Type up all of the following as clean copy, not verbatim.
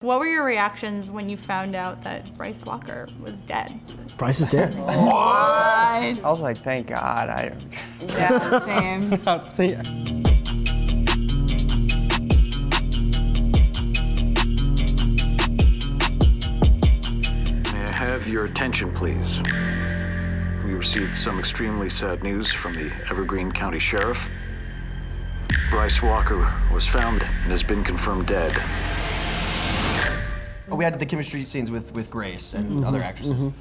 What were your reactions when you found out that Bryce Walker was dead? Bryce is dead. What? I was like, thank God. Yeah, same. See, May I have your attention, please? We received some extremely sad news from the Evergreen County Sheriff. Bryce Walker was found and has been confirmed dead. We had the chemistry scenes with Grace and other actresses.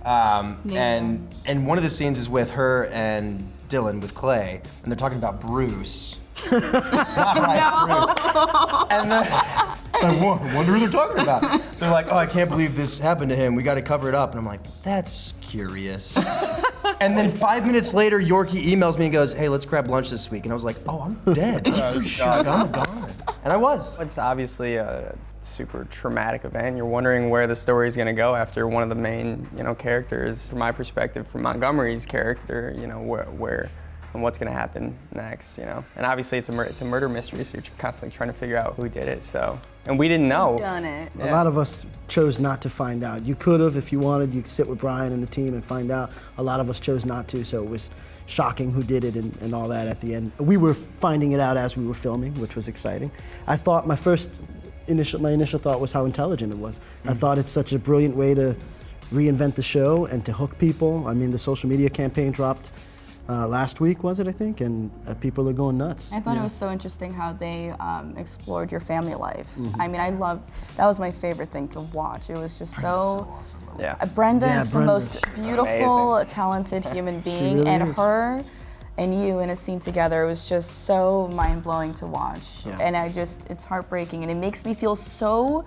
And one of the scenes is with her and Dylan with Clay, and they're talking about Bruce. Not Bryce, Bruce. And I wonder who they're talking about. They're like, oh, I can't believe this happened to him. We got to cover it up. And I'm like, that's curious. And then 5 minutes later, Yorkie emails me and goes, hey, let's grab lunch this week. And I was like, oh, I'm dead. For sure, I'm gone. And I was. it's obviously a super traumatic event. You're wondering where the story is going to go after one of the main, characters. From my perspective, from Montgomery's character, where and what's going to happen next, And obviously, it's a murder mystery, so you're constantly trying to figure out who did it. So, and we didn't know. Done it. Yeah. A lot of us chose not to find out. You could have, if you wanted. You could sit with Brian and the team and find out. A lot of us chose not to, so it was shocking who did it and all that at the end. We were finding it out as we were filming, which was exciting. I thought my initial thought was how intelligent it was. I thought it's such a brilliant way to reinvent the show and to hook people. I mean, the social media campaign dropped last week, was it, I think? And people are going nuts. I thought it was so interesting how they explored your family life. I mean, that was my favorite thing to watch. It was just so awesome. Yeah. Brenda Yeah, is the Brenda's most beautiful, amazing. talented human being, really and is. her and you in a scene together was just so mind-blowing to watch. Yeah. And it's heartbreaking, and it makes me feel so,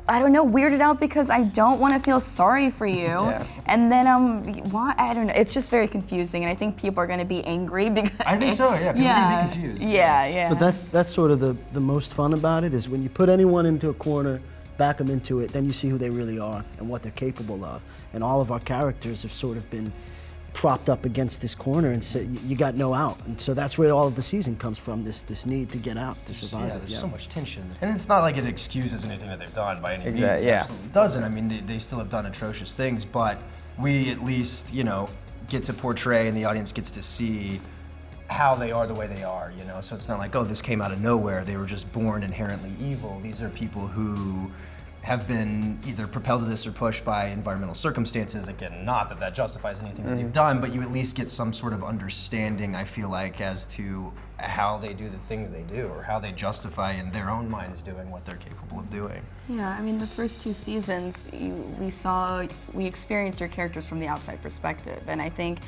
I don't know, weirded out because I don't want to feel sorry for you. Yeah. And then I don't know, it's just very confusing, and I think people are going to be angry because I think so, yeah. People need to be confused. Yeah. But that's sort of the most fun about it, is when you put anyone into a corner, back them into it, then you see who they really are and what they're capable of. And all of our characters have sort of been propped up against this corner and said, you got no out. And so that's where all of the season comes from, this need to get out, to survive. Yeah, there's so much tension. And it's not like it excuses anything that they've done by any means. Exactly, It yeah. absolutely doesn't. I mean, they still have done atrocious things, but we at least, get to portray and the audience gets to see how they are the way they are, So it's not like, oh, this came out of nowhere. They were just born inherently evil. These are people who have been either propelled to this or pushed by environmental circumstances. Again, not that justifies anything that they've done, but you at least get some sort of understanding, I feel like, as to how they do the things they do, or how they justify in their own minds doing what they're capable of doing. Yeah, I mean, the first 2 seasons, we experienced your characters from the outside perspective, and I think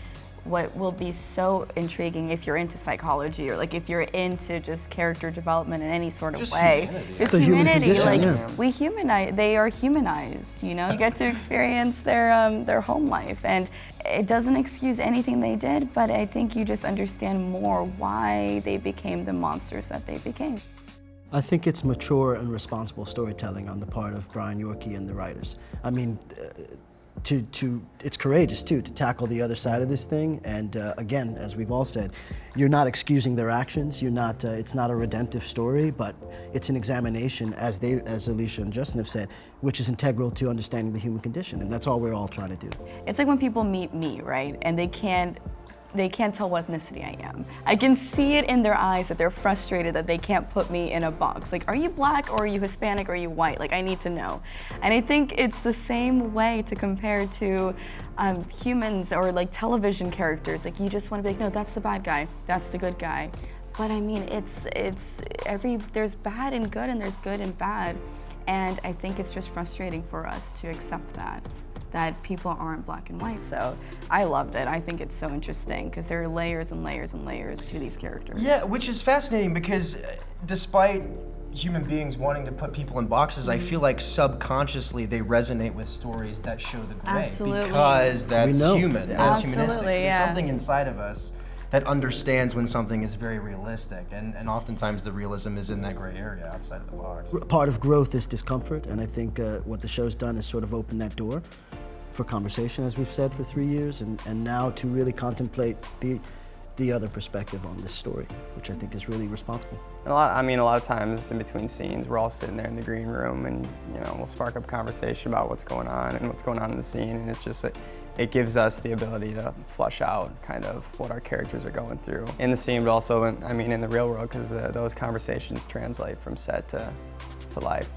what will be so intriguing if you're into psychology, or like if you're into just character development in any sort of Just way. humanity. Just the human humanity, condition, yeah. they are humanized, You get to experience their home life, and it doesn't excuse anything they did, but I think you just understand more why they became the monsters that they became. I think it's mature and responsible storytelling on the part of Brian Yorkie and the writers. I mean, it's courageous too, to tackle the other side of this thing. And again, as we've all said, you're not excusing their actions. You're not. It's not a redemptive story, but it's an examination, as Alicia and Justin have said, which is integral to understanding the human condition. And that's all we're all trying to do. It's like when people meet me, right? And they can't tell what ethnicity I am. I can see it in their eyes that they're frustrated that they can't put me in a box. Like, are you black, or are you Hispanic, or are you white? Like, I need to know. And I think it's the same way to compare to humans or like television characters. Like, you just want to be like, no, that's the bad guy, that's the good guy. But I mean, there's bad and good, and there's good and bad. And I think it's just frustrating for us to accept that people aren't black and white. So I loved it. I think it's so interesting because there are layers and layers and layers to these characters. Yeah, which is fascinating because despite human beings wanting to put people in boxes, I feel like subconsciously they resonate with stories that show the gray. Absolutely. Because that's We know. human, that's humanistic. Absolutely, There's yeah. something inside of us that understands when something is very realistic, and oftentimes the realism is in that gray area outside of the box. Part of growth is discomfort, and I think what the show's done is sort of open that door for conversation, as we've said for 3 years, and now to really contemplate the the other perspective on this story, which I think is really responsible. And a lot of times in between scenes, we're all sitting there in the green room, and we'll spark up conversation about what's going on in the scene, and it's just it gives us the ability to flush out kind of what our characters are going through in the scene, but also in the real world, because those conversations translate from set to life.